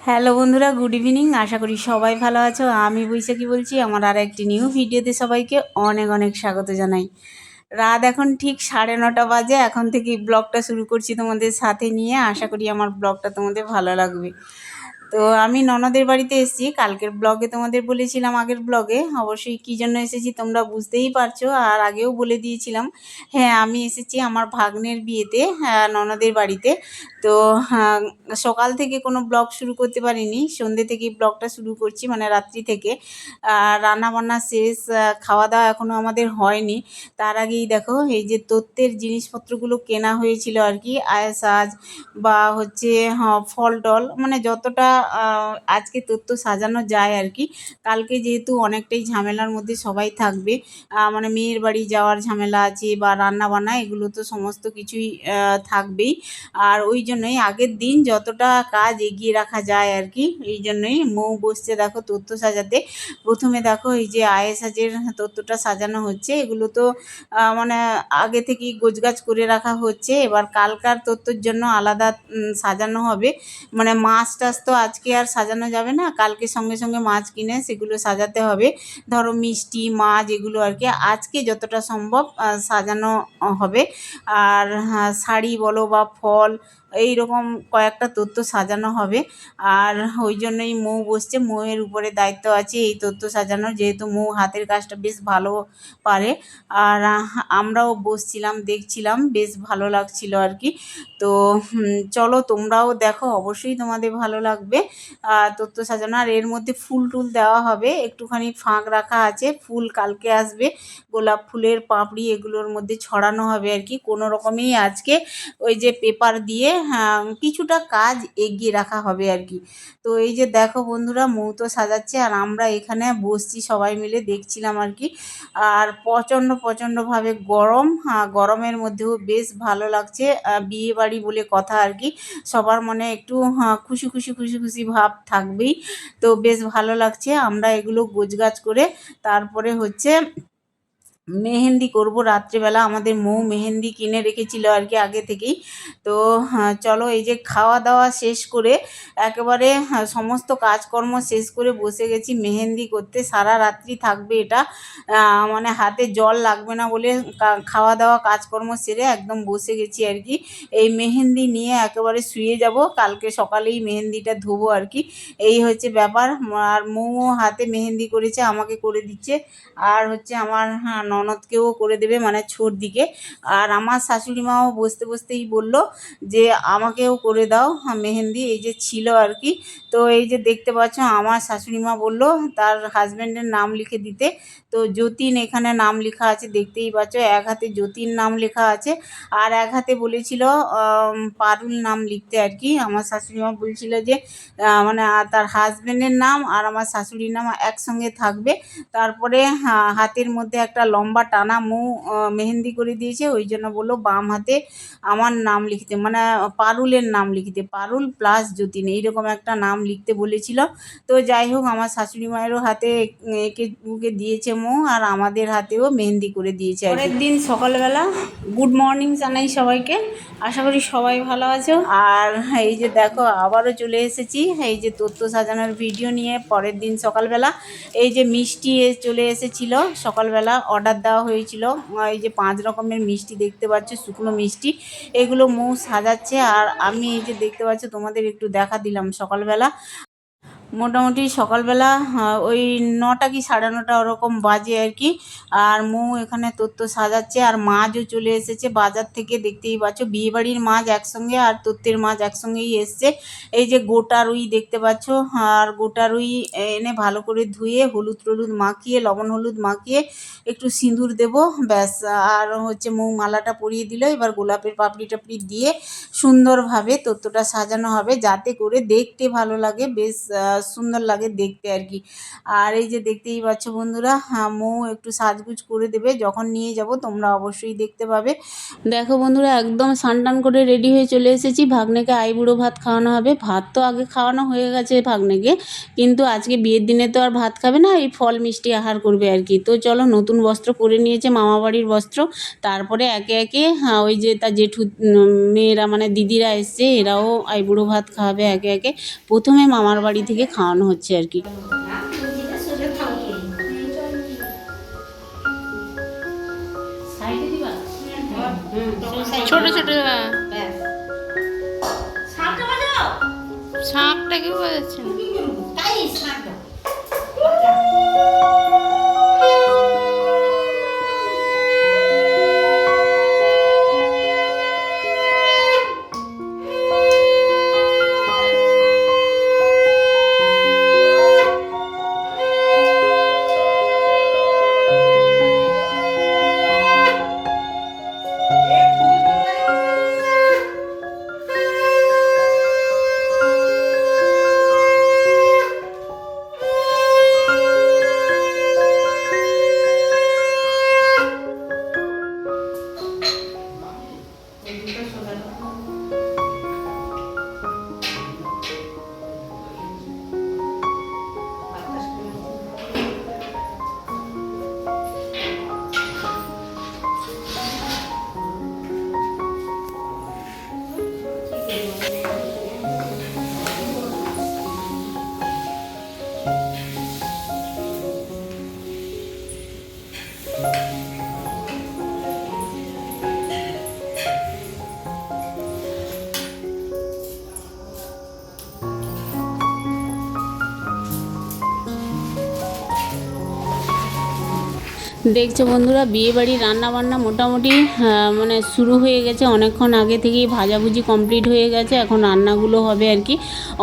Hello বন্ধুরা, good evening. আশা করি সবাই ভালো আছো। আমি বৈশাখী বলছি। আমার আর একটি নিউ ভিডিওতে সবাইকে অনেক অনেক স্বাগত জানাই। রাত এখন ঠিক 9:30 বাজে। এখন থেকে ব্লগটা শুরু করছি তোমাদের সাথে নিয়ে। আশা করি আমার ব্লগটা তোমাদের ভালো লাগবে। তো আমি ননদের বাড়িতে এসেছি। কালকের ব্লগে তোমাদের বলেছিলাম, আগের ব্লগে অবশ্যই কী জন্য এসেছি তোমরা বুঝতেই পারছো, আর আগেও বলে দিয়েছিলাম। হ্যাঁ, আমি এসেছি আমার ভাগ্নের বিয়েতে, ননদের বাড়িতে। তো হ্যাঁ, সকাল থেকে কোনো ব্লগ শুরু করতে পারিনি, সন্ধ্যে থেকেই ব্লগটা শুরু করছি, মানে রাত্রি থেকে। রান্নাবান্না শেষ, খাওয়া দাওয়া এখনও আমাদের হয়নি। তার আগেই দেখো এই যে তত্ত্বের জিনিসপত্রগুলো কেনা হয়েছিল আর কি, আয়াসাজ বা হচ্ছে ফল টল, মানে যতটা আজকে তত্ত্ব সাজানো যায় আর কি। কালকে যেহেতু অনেকটাই ঝামেলার মধ্যে সবাই থাকবে, মানে মেয়ের বাড়ি যাওয়ার ঝামেলা আছে বা রান্না বান্না, এগুলো তো সমস্ত কিছুই থাকবেই। আর ওই জন্যই আগের দিন যতটা কাজ এগিয়ে রাখা যায় আর কি, এই জন্যই মৌ বসছে দেখো তত্ত্ব সাজাতে। প্রথমে দেখো এই যে আয়েসাজের তত্ত্বটা সাজানো হচ্ছে, এগুলো তো মানে আগে থেকেই গোছগাছ করে রাখা হচ্ছে। এবার কালকার তত্ত্বর জন্য আলাদা সাজানো হবে। মানে মাছ টাছ তো আজকে আর সাজানো যাবে না, কালকে সঙ্গে সঙ্গে মাছ কিনে সেগুলো সাজাতে হবে। ধরো মিষ্টি মাছ এগুলো আর কি আজকে যতটা সম্ভব সাজানো হবে। আর শাড়ি বলো বা ফল, এই রকম কয়েকটা তত্ত্ব সাজানো হবে। আর ওই জন্যই মৌ বসছে, মৌয়ের উপরে দায়িত্ব আছে এই তত্ত্ব সাজানোর, যেহেতু মৌ হাতের কাজটা বেশ ভালো পারে। আর আমরাও বসছিলাম, দেখছিলাম, বেশ ভালো লাগছিল আর কি। তো চলো তোমরাও দেখো, অবশ্যই তোমাদের ভালো লাগবে তত্ত্ব সাজানো। আর এর মধ্যে ফুল টুল দেওয়া হবে, একটুখানি ফাঁক রাখা আছে, ফুল কালকে আসবে। গোলাপ ফুলের পাপড়ি এগুলোর মধ্যে ছড়ানো হবে আর কি। কোনো রকমেই আজকে ওই যে পেপার দিয়ে কিছুটা কাজ এগিয়ে রাখা হবে আর কি। তো এই যে দেখো বন্ধুরা, মৌ তো সাজাচ্ছে আর আমরা এখানে বসছি সবাই মিলে দেখছিলাম আর কি। আর প্রচণ্ডভাবে গরম, গরমের মধ্যেও বেশ ভালো লাগছে। বিয়ে বাড়ি বলে কথা আর কি, সবার মনে একটু খুশি ভাব থাকবেই। তো বেশ ভালো লাগছে। আমরা এগুলো গোছগাছ করে তারপরে হচ্ছে মেহেন্দি করব রাত্রিবেলা। আমাদের মৌ মেহেন্দি কিনে রেখেছিল আর কি আগে থেকেই। তো চলো এই যে খাওয়া দাওয়া শেষ করে একেবারে সমস্ত কাজকর্ম শেষ করে বসে গেছি মেহেন্দি করতে। সারা রাত্রি থাকবে এটা, মানে হাতে জল লাগবে না বলে খাওয়া দাওয়া কাজকর্ম সেরে একদম বসে গেছি আর কি। এই মেহেন্দি নিয়ে একেবারে শুয়ে যাব, কালকে সকালেই মেহেন্দিটা ধোবো আর কি। এই হচ্ছে ব্যাপার। আর মৌ হাতে মেহেন্দি করেছে, আমাকে করে দিচ্ছে, আর হচ্ছে আমার ননদকেও করে দেবে, মানে ছোট দিকে। আর আমার শাশুড়ি মাও বসতে বসতেই বলল যে আমাকেও করে দাও মেহেন্দি, এই যে ছিল আর কি। তো এই যে দেখতে পাচ্ছ আমার শাশুড়ি মা বলল তার হাজব্যান্ডের নাম লিখে দিতে। তো যতীন এখানে নাম লেখা আছে, দেখতেই পাচ্ছ, এক হাতে যতীন নাম লেখা আছে আর এক হাতে বলেছিল পারুল নাম লিখতে আর কি। আমার শাশুড়ি মা বলছিল যে মানে তার হাজব্যান্ডের নাম আর আমার শাশুড়ির নাম একসঙ্গে থাকবে। তারপরে হাতের মধ্যে একটা লম্বা টানা মৌ মেহেন্দি করে দিয়েছে, ওই জন্য বললো বাম হাতে আমার নাম লিখতে, মানে পারুলের নাম লিখতে, পারুল প্লাস যতীন, এইরকম একটা নাম লিখতে বলেছিল। তো যাই হোক, আমার শাশুড়ি মায়েরও হাতে এঁকে বুকে দিয়েছে মৌ, আর আমাদের হাতেও মেহেন্দি করে দিয়েছে। পরের দিন সকালবেলা গুড মর্নিং জানাই সবাইকে। আশা করি সবাই ভালো আছো। আর এই যে দেখো আবারও চলে এসেছি এই যে তত্ত্ব সাজানোর ভিডিও নিয়ে। পরের দিন সকালবেলা এই যে মিষ্টি চলে এসেছিল, সকালবেলা অর্ডার দেওয়া হয়েছিল। এই যে 5 রকমের মিষ্টি দেখতে পাচ্ছ, শুকনো মিষ্টি, এগুলো মৌ সাজাচ্ছে। আর আমি এই যে দেখতে পাচ্ছ, তোমাদের একটু দেখা দিলাম সকালবেলা। মোটামুটি সকালবেলা ওই 9টা কি 9:30 ওরকম বাজে আর কি। আর মৌ এখানে তত্ত্ব সাজাচ্ছে, আর মাছও চলে এসেছে বাজার থেকে, দেখতেই পাচ্ছ বিয়েবাড়ির মাছ একসঙ্গে আর তত্ত্বের মাছ একসঙ্গেই এসছে। এই যে গোটা রুই দেখতে পাচ্ছ, আর গোটা রুই এনে ভালো করে ধুয়ে হলুদ টলুদ মাখিয়ে, লবণ হলুদ মাখিয়ে একটু সিঁদুর দেব, ব্যাস। আর হচ্ছে মৌ মালাটা পরিয়ে দিল। এবার গোলাপের পাপড়ি টাপড়ি দিয়ে সুন্দরভাবে তত্ত্বটা সাজানো হবে, যাতে করে দেখতে ভালো লাগে, বেশ সুন্দর লাগে দেখতে আর কি। আর এই যে দেখতেই পাচ্ছ বন্ধুরা, মৌ একটু সাজগুজ করে দেবে, যখন নিয়ে যাব তোমরা অবশ্যই দেখতে পাবে। দেখো বন্ধুরা, একদম স্নান করে রেডি হয়ে চলে এসেছি। ভাগ্নেকে আইবুড়ো ভাত খাওয়ানো হবে। ভাত তো আগে খাওয়ানো হয়ে গেছে ভাগ্নেকে, কিন্তু আজকে বিয়ের দিনে তো আর ভাত খাবে না, এই ফল মিষ্টি আহার করবে আর কি। তো চলো, নতুন বস্ত্র পরে নিয়েছে, মামাবাড়ির বস্ত্র। তারপরে একে একে ওই যে তার জেঠু মেয়েরা মানে দিদিরা এসছে, এরাও আইবুড়ো ভাত খাওয়াবে একে একে। প্রথমে মামার বাড়ি থেকে খাওয়ানো হচ্ছে আর কি। ছোট ছোট শাঁখটা কেউ বাজাচ্ছে না। দেখছো বন্ধুরা, বিয়েবাড়ির রান্নাবান্না মোটামুটি মানে শুরু হয়ে গেছে অনেকক্ষণ আগে থেকেই। ভাজাভুজি কমপ্লিট হয়ে গেছে, এখন রান্নাগুলো হবে আর কি।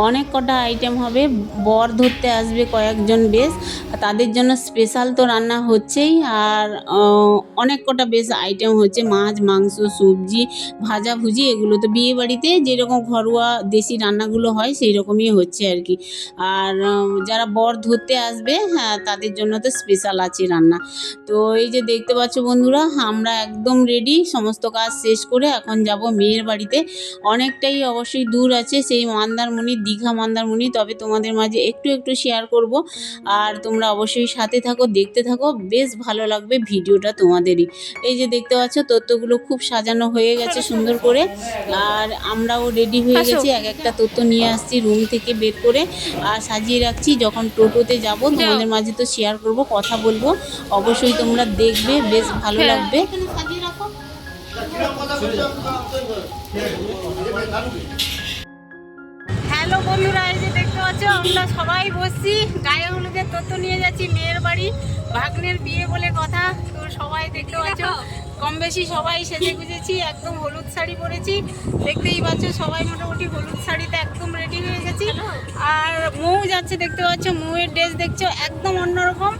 অনেক কটা আইটেম হবে, বর ধরতে আসবে কয়েকজন বেশ, তাদের জন্য স্পেশাল তো রান্না হচ্ছেই। আর অনেক কটা বেশ আইটেম হচ্ছে, মাছ মাংস সবজি ভাজাভুজি, এগুলো তো বিয়েবাড়িতে যেরকম ঘরোয়া দেশি রান্নাগুলো হয় সেই রকমই হচ্ছে আর কি। আর যারা বর ধরতে আসবে, হ্যাঁ, তাদের জন্য তো স্পেশাল আছে রান্না। তো এই যে দেখতে পাচ্ছ বন্ধুরা, আমরা একদম রেডি, সমস্ত কাজ শেষ করে এখন যাব মেয়ের বাড়িতে। অনেকটাই অবশ্যই দূর আছে, সেই মন্দারমণি, দীঘা মন্দারমণি, তবে তোমাদের মাঝে একটু একটু শেয়ার করব। আর তোমরা অবশ্যই সাথে থাকো, দেখতে থাকো, বেশ ভালো লাগবে ভিডিওটা তোমাদেরই। এই যে দেখতে পাচ্ছ তত্ত্বগুলো খুব সাজানো হয়ে গেছে সুন্দর করে, আর আমরাও রেডি হয়ে গেছি। এক একটা তত্ত্ব নিয়ে আসছি রুম থেকে বের করে আর সাজিয়ে রাখছি। যখন টোটোতে যাব তোমাদের মাঝে তো শেয়ার করব, কথা বলবো, অবশ্যই তোমরা দেখবে, বেশ ভালো লাগবে। হ্যালো বন্ধুরা, এই যে দেখতে পাচ্ছ আমরা সবাই বসছি, গায়ে হলুদের তত্ত্ব নিয়ে যাচ্ছি মেয়ের বাড়ি। ভাগ্নের বিয়ে বলে কথা, তো সবাই দেখতে পাচ্ছ কম বেশি সবাই সেজে গুজেছি, একদম হলুদ শাড়ি পরেছি। দেখতেই পাচ্ছ সবাই মোটামুটি হলুদ শাড়িতে একদম রেডি হয়ে গেছি। আর মৌ যাচ্ছে, দেখতে পাচ্ছ মৌয়ের ড্রেস দেখছো একদম অন্যরকম।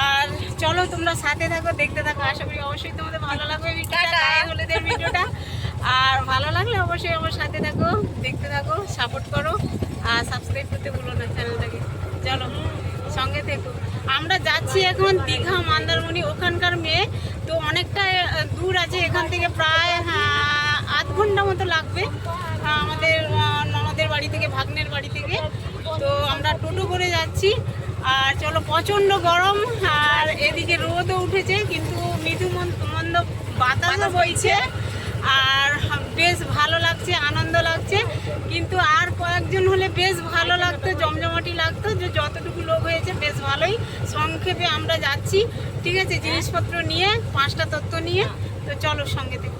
আর চলো তোমরা সাথে থাকো, দেখতে থাকো, আশা করি অবশ্যই তোমাদের ভালো লাগবে গায়ে হলুদের ভিডিওটা। আর ভালো লাগলে অবশ্যই আমার সাথে থাকো, দেখতে থাকো, সাপোর্ট করো, আর সাবস্ক্রাইব করতে ভুলো না চ্যানেলটাকে। চলো সঙ্গে থেকো। আমরা যাচ্ছি এখন দীঘা মন্দারমণি, ওখানকার মেয়ে তো অনেকটা দূর আছে, এখান থেকে প্রায় 8 ঘন্টা মতো লাগবে আমাদের ননদের বাড়ি থেকে, ভাগ্নের বাড়ি থেকে। তো আমরা টোটো করে যাচ্ছি। আর চলো, প্রচণ্ড গরম, আর এদিকে রোদও উঠেছে, কিন্তু মৃদু মন্দ বাতাসও বইছে, আর বেশ ভালো লাগছে, আনন্দ লাগছে। কিন্তু আর কয়েকজন হলে বেশ ভালো লাগতো, জমজমাটি লাগতো, যে যতটুকু লোক হয়েছে বেশ ভালোই। সংক্ষেপে আমরা যাচ্ছি, ঠিক আছে, জিনিসপত্র নিয়ে, 5টা তত্ত্ব নিয়ে। তো চলো সঙ্গে থেকে।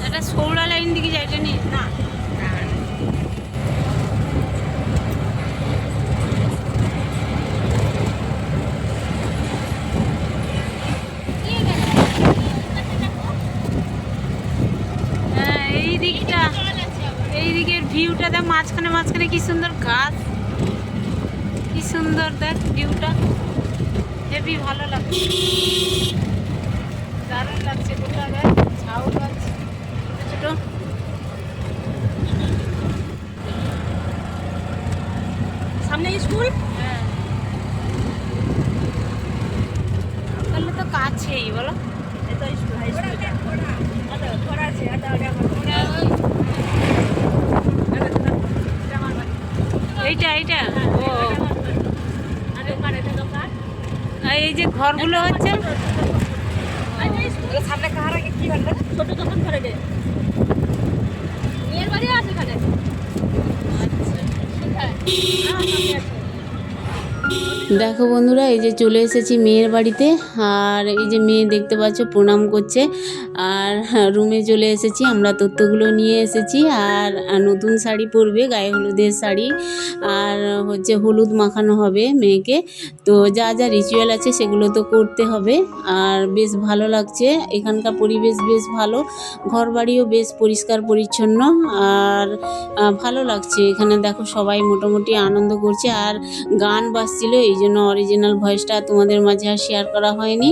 এটা সৌড়া লাইন দিকে যাইটা নি না, এইদিকের ভিউটা দেখ, মাঝখানে মাঝখানে কি সুন্দর গাছ, কি সুন্দর দেখ ভিউটা, হেবি ভালো লাগছে, দারুণ লাগছে। গোটা দেখ ঝাউ গাছ ছোট ছোট। সামনে স্কুল, হ্যাঁ তাহলে তো কাছেই বলো। এইটা এইটা ও, এই যে ঘরগুলো হচ্ছে সামনে কাহার আগে কি বলবে, ছোট দোকান করে দে, মেয়ের বাড়ি আছে এখানে। দেখো বন্ধুরা, এই যে চলে এসেছি মেয়ের বাড়িতে, আর এই যে মেয়ে দেখতে পাচ্ছ প্রণাম করছে, আর রুমে চলে এসেছি। আমরা তথ্যগুলো নিয়ে এসেছি, আর নতুন শাড়ি পরবে, গায়ে হলুদের শাড়ি, আর হচ্ছে হলুদ মাখানো হবে মেয়েকে। তো যা যা রিচুয়াল আছে সেগুলো তো করতে হবে, আর বেশ ভালো লাগছে। এখানকার পরিবেশ বেশ ভালো, ঘর বাড়িও বেশ পরিষ্কার পরিচ্ছন্ন, আর ভালো লাগছে এখানে। দেখো সবাই মোটামুটি আনন্দ করছে, আর গান বাজছিল, এই জন্য অরিজিনাল ভয়েসটা তোমাদের মাঝে আর শেয়ার করা হয়নি।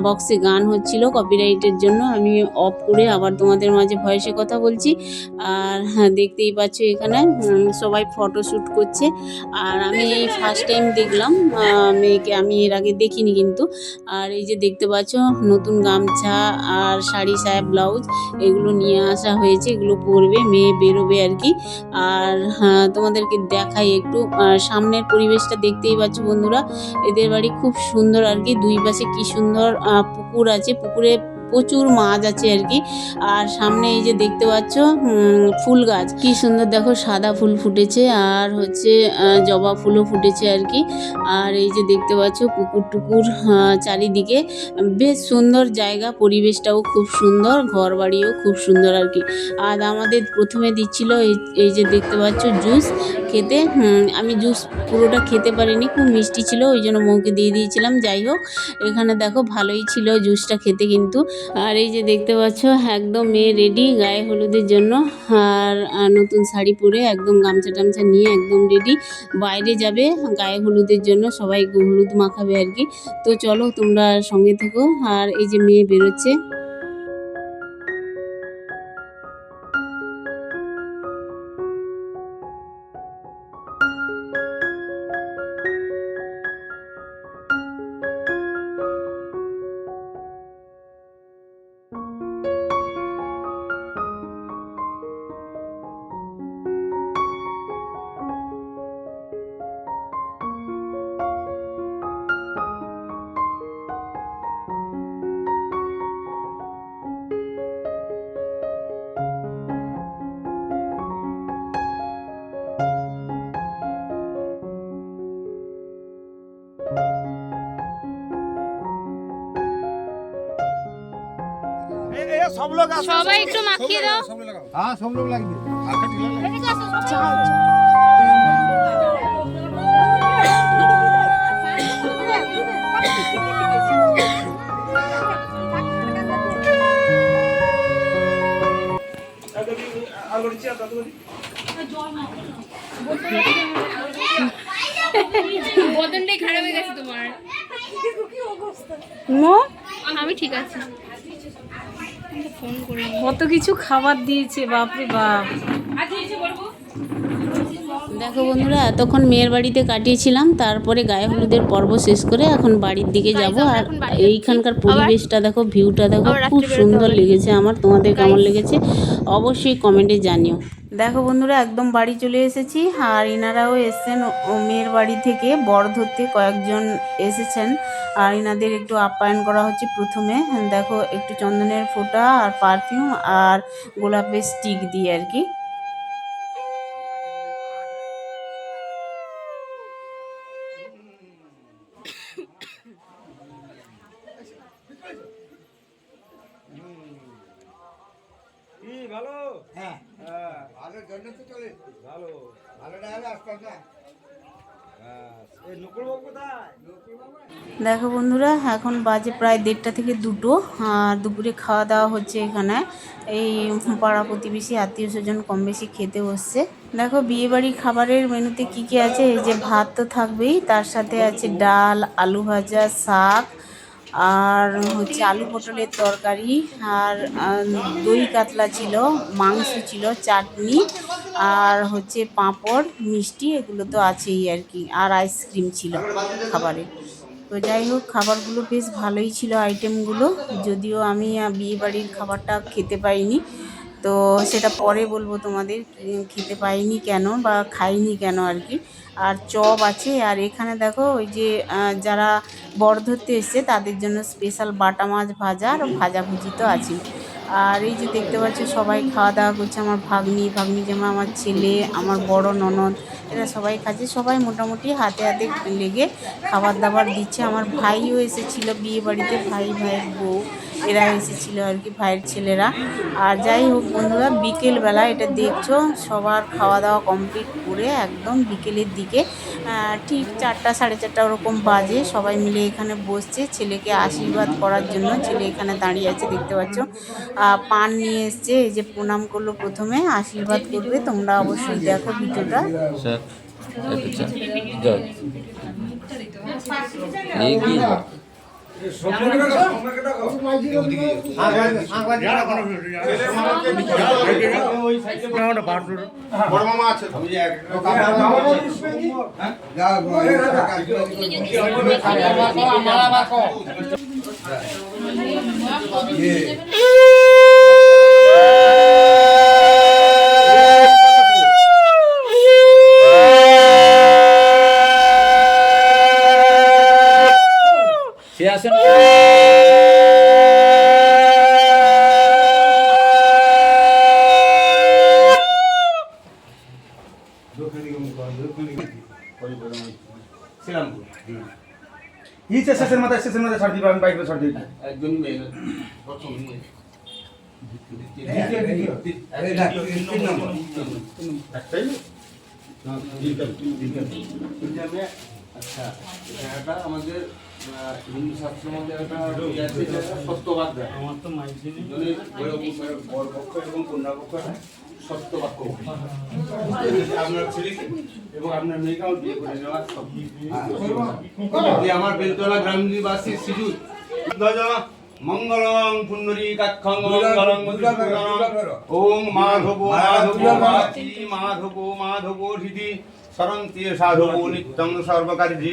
বক্সে গান হচ্ছিল, কপিরাইটের জন্য আমি অফ করে আবার তোমাদের মাঝে ভয়েসে কথা বলছি। আর হ্যাঁ, দেখতেই পাচ্ছ এখানে সবাই ফটোশ্যুট করছে, আর আমি এই ফার্স্ট টাইম দেখলাম মেয়েকে, আমি এর আগে দেখিনি কিন্তু। আর এই যে দেখতে পাচ্ছ নতুন গামছা আর শাড়ি, সায়া, ব্লাউজ এগুলো নিয়ে আসা হয়েছে, এগুলো পরবে মেয়ে, বেরোবে আর কি। আর হ্যাঁ, তোমাদেরকে দেখাই একটু সামনের পরিবেশটা। দেখতেই পাচ্ছ বন্ধুরা, এদের বাড়ি খুব সুন্দর আর কি, দুই পাশে কি সুন্দর পুকুর আছে, পুকুরে প্রচুর মাছ আছে আর কি। আর সামনে এই যে দেখতে পাচ্ছ ফুল গাছ, কি সুন্দর দেখো, সাদা ফুল ফুটেছে, আর হচ্ছে জবা ফুলও ফুটেছে আর কি। আর এই যে দেখতে পাচ্ছ পুকুর টুকুর চারিদিকে, বেশ সুন্দর জায়গা, পরিবেশটাও খুব সুন্দর, ঘর বাড়িও খুব সুন্দর আর কি। আর আমাদের প্রথমে দিচ্ছিল এই যে দেখতে পাচ্ছ জুস খেতে, আমি জুস পুরোটা খেতে পারিনি, খুব মিষ্টি ছিল, ওই জন্য মৌকে দিয়ে দিয়েছিলাম। যাই হোক, এখানে দেখো ভালোই ছিল জুসটা খেতে কিন্তু। আর এই যে দেখতে পাচ্ছ একদম মেয়ে রেডি গায়ে হলুদের জন্য, আর নতুন শাড়ি পরে একদম গামছা টামছা নিয়ে একদম রেডি, বাইরে যাবে গায়ে হলুদের জন্য, সবাই হলুদ মাখাবে আর কি। তো চলো তোমরা সঙ্গে থেকো। আর এই যে মেয়ে বেরোচ্ছে। सब लोग সবাই একটু মাখিয়ে দাও। हाँ सब लोग लग বদনটাই খারাপ হয়ে গেছে তোমার। আমি ঠিক আছে, ফোন করে কত কিছু খাবার দিয়েছে, বাপরে বাপ। দেখো বন্ধুরা, এতক্ষণ মেয়ের বাড়িতে কাটিয়েছিলাম, তারপরে গায়ে হলুদের পর্ব শেষ করে এখন বাড়ির দিকে যাব। আর এইখানকার পরিবেশটা দেখো, ভিউটা দেখো, খুব সুন্দর লেগেছে আমার। তোমাদের কেমন লেগেছে অবশ্যই কমেন্টে জানিও। দেখো বন্ধুরা, একদম বাড়ি চলে এসেছি, আর ইনারাও এসছেন মেয়ের বাড়ি থেকে, বর ধরতে কয়েকজন এসেছেন, আর ইনাদের একটু আপ্যায়ন করা হচ্ছে। প্রথমে দেখো একটু চন্দনের ফোঁটা আর পারফিউম আর গোলাপের স্টিক দিয়ে আর কি। ভালো হ্যাঁ ভালো জন্য তো চলে ভালো ভালো না হলে আসতাম না এই নকুল বাবু কোথায়? দেখো বন্ধুরা, এখন বাজে প্রায় 1:30 থেকে 2টো, আর দুপুরে খাওয়া দাওয়া হচ্ছে এখানে। এই পাড়া প্রতিবেশী আত্মীয় স্বজন কম বেশি খেতে বসছে। দেখো বিয়েবাড়ির খাবারের মেনুতে কি কি আছে। এই যে ভাত তো থাকবেই, তার সাথে আছে ডাল, আলু ভাজা, শাক, আর হচ্ছে আলু পটলের তরকারি, আর দই কাতলা ছিল, মাংস ছিল, চাটনি, আর হচ্ছে পাঁপড়, মিষ্টি, এগুলো তো আছেই আর কি, আর আইসক্রিম ছিল খাবারে। তো যাই হোক, খাবারগুলো বেশ ভালোই ছিল আইটেমগুলো, যদিও আমি বিয়েবাড়ির খাবারটা খেতে পাইনি, তো সেটা পরে বলবো তোমাদের খেতে পাইনি কেন বা খাইনি কেন আর কি। আর চপ আছে, আর এখানে দেখো ওই যে যারা বর ধরতে এসছে তাদের জন্য স্পেশাল বাটা মাছ ভাজা আর ভাজাভুজি তো আছে। আর এই যে দেখতে পাচ্ছ সবাই খাওয়া দাওয়া করছে, আমার ভাগ্নি জামা, আমার ছেলে, আমার বড় ননদ, এরা সবাই খাচ্ছে। সবাই মোটামুটি হাতে হাতে লেগে খাবার দাবার দিচ্ছে। আমার ভাইও এসেছিল বিয়ে বাড়িতে, ভাইয়ের বউ এরা এসেছিল আর কি, ভাইয়ের ছেলেরা। আর যাই হোক বন্ধুরা, বিকেলবেলা এটা দেখছো সবার খাওয়া দাওয়া কমপ্লিট করে একদম বিকেলের দিকে ঠিক 4টা 4:30 ওরকম বাজে, সবাই মিলে এখানে বসছে ছেলেকে আশীর্বাদ করার জন্য। ছেলে এখানে দাঁড়িয়ে আছে দেখতে পাচ্ছ, পান নিয়ে এসছে, এই যে প্রণাম করলো, প্রথমে আশীর্বাদ করবে। তোমরা অবশ্যই দেখো ভিডিওটা। বড় মামা আছে সে আসেন। স্টেশনের মাথায় ছাড় দিবা, আমি বাইক ছাড় দিই একদমই মেয়ে প্রথম আচ্ছা, এটা আমাদের হিন্দু শাস্ত্রের মধ্যে একটা সত্যবাদ দেয়। আমার তো বর পক্ষ এবং কন্যা পক্ষ সত্য বাক্য আপনার ছেলেকে এবং আপনার মেয়েকে আমার বিয়ে করে নেওয়ার আমার বেলতলা গ্রামবাসী শ্রীযুত মঙ্গলং পুণ্ডরীকাক্ষং মঙ্গলং ওম মাধব মাধব মাধব হৃদি সরন্তি সাধব নিত্যং সর্বকার্যে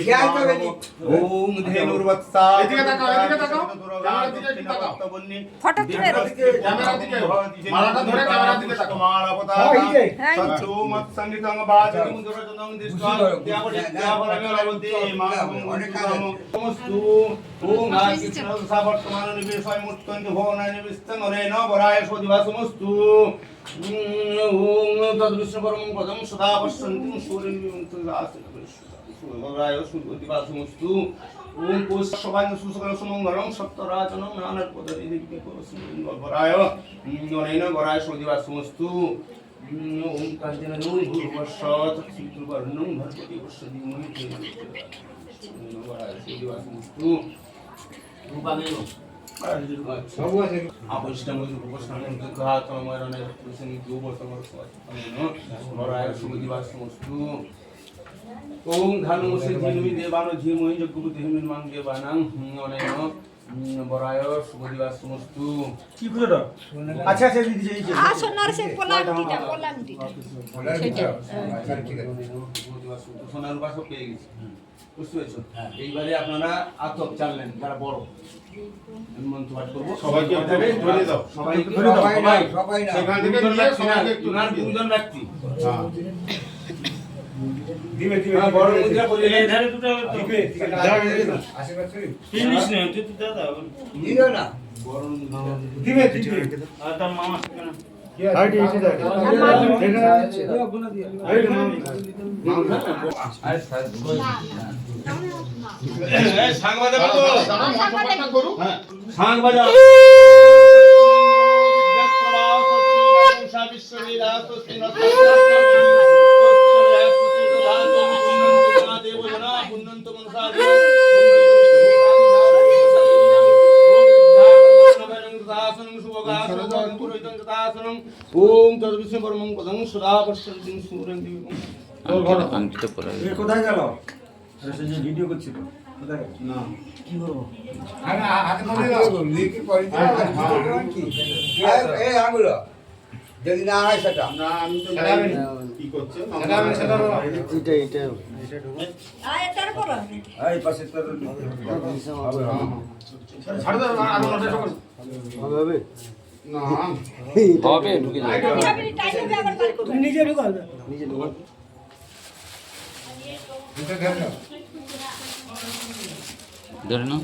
ওম ধেনুর্বৎসা ফটো তুলে মালাটা ধরে ক্যামেরা দিকে তাকাও। সঙ্গীতং বাজং দুরজনং দৃষ্টা সমস্তু ওম কৃষ্ণ বর্তমান নিবেশয় মুত্তন্ত ভবনায় নিবিষ্টং অনেন বরায় সদিবা সমস্তু ওম তদ্বিষ্ণু পরমং পদং সদা পশ্যন্তিং সূর্যং সুরায় সুদিবা সমস্তু ওম কোশ সবাই সুসকল সুমঙ্গলং সত্যরাজনং নানার পদরি দিব্যে কোসিং বরায় অনেন বরায় সদিবা সমস্তু ওম কাঞ্চনং ভূর্বশ্বত চিত্রবর্ণং ভর্গতি বর্ষদি মুনিতে বরায় সদিবা সমস্তু রূপাঙ্গেন ওম ধানুমসে ঝিনুমি দেবানো ঝিমুই যজ্ঞপতি হিমিন মাং দেবানাং অনেন বরায় শুভদিবাস সমস্তু। কি পুজোটা? আচ্ছা আচ্ছা দিদি এই যে সোনার সে পোলান্টিটা সোনার রূপা সব পেয়ে গেছি, বুঝতে পেরেছো? এইবারে আপনারা আতপ চাললেন যারা বড় মন্ত্র পাঠ করবো, সবাইকে ধরে দাও, সবাইকে ধরে দাও, সবাই সেখান থেকে নিয়ে সবাইকে একটু ওনার দুজন ব্যক্তি দিবে বড় মুদ্রা পরিয়ে দিবে আশীর্বাদ করি ফিনিশ নেই তুই তো দাদা দিও না বড় মুদ্রা দিবে আর তার মামা সেখানে হাইট এসে যায় সাং বাজা করো, সাং বাজা তে বজনা পুণ্যন্ত মনসাদি ওম তদ্বিষ্ণু পরমং পদং সদা পশ্যন্তিং সূর্যং দিবং। আংটিটা পরা এ কোথায় গেল? আরে সে যে ভিডিও করছিল কোথায় গেল? না কি করবো? আরে হাতে মনে রাখো লিখি পড়ি কি এই আগুলো যদি না হয় সেটা না আমি তো কি করছে এটা এই পাশে তোর ছাড় দাও আর নটা সকল হবে না হবে ঢুকে যাবে নিজে ঢুকাবে নিজে ঢোকা এটা দেখো ধরে নাও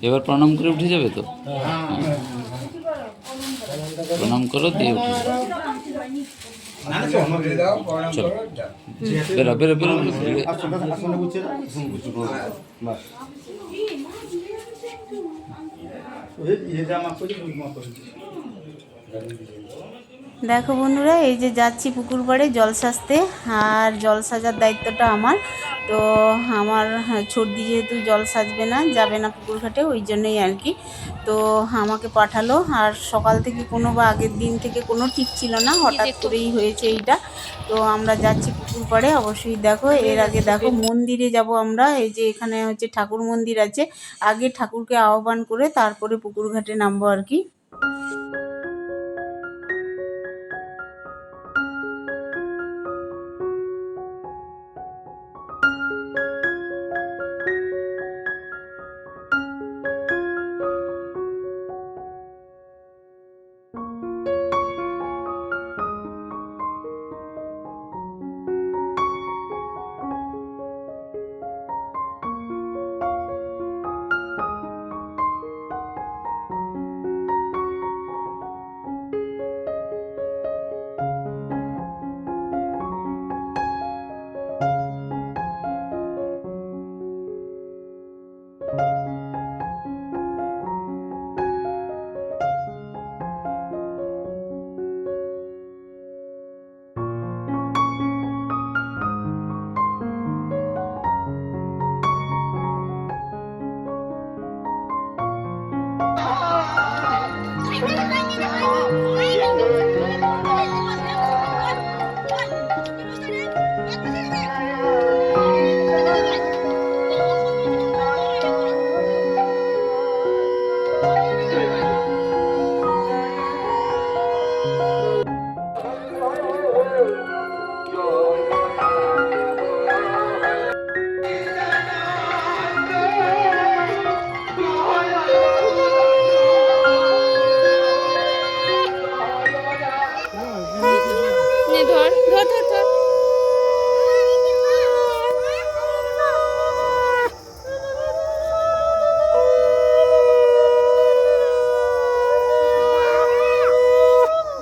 এবার প্রণাম করে উঠে যাবে তো প্রণাম করো দিয়ে উঠে যাবে না না চল দিয়ে দাও প্রণাম চলো। করো যা। বেরো বেরো বেরো আসলে বুঝছে না বাস ये জামা করে দুই মত করেছি। দেখো বন্ধুরা, এই যে যাচ্ছি পুকুর পাড়ে জল সাজতে, আর জল সাজার দায়িত্বটা আমার। তো আমার ছোটদি যেহেতু জল সাজবে না, যাবে না পুকুর ঘাটে, ওই জন্যই আর কি। তো আমাকে পাঠালো, আর সকাল থেকে কোনো বা আগের দিন থেকে কোনো ঠিক ছিল না, হঠাৎ করেই হয়েছে এইটা। তো আমরা যাচ্ছি পুকুর পাড়ে, অবশ্যই দেখো। এর আগে দেখো মন্দিরে যাব আমরা, এই যে এখানে হচ্ছে ঠাকুর মন্দির আছে, আগে ঠাকুরকে আহ্বান করে তারপরে পুকুর ঘাটে নামবো আর কি। নে ধর ধর ধর ধর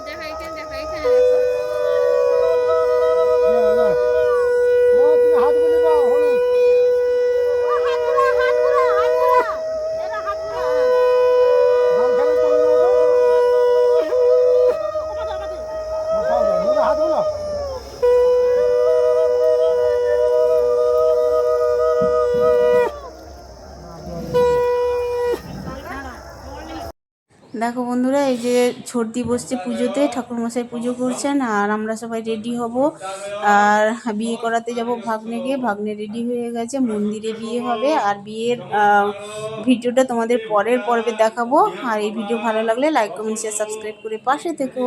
দেখা এখানে দেখা এখানে দেখো দেখো বন্ধুরা, এই যে ছোটদি বসছে পুজোতে, ঠাকুরমশাই পুজো করছেন, আর আমরা সবাই রেডি হব আর বিয়ে করাতে যাব ভাগ্নেকে। ভাগ্নে রেডি হয়ে গেছে, মন্দিরে বিয়ে হবে। আর বিয়ের ভিডিওটা তোমাদের পরের পর্বে দেখাবো। আর এই ভিডিও ভালো লাগলে লাইক কমেন্ট শেয়ার সাবস্ক্রাইব করে পাশে থেকো।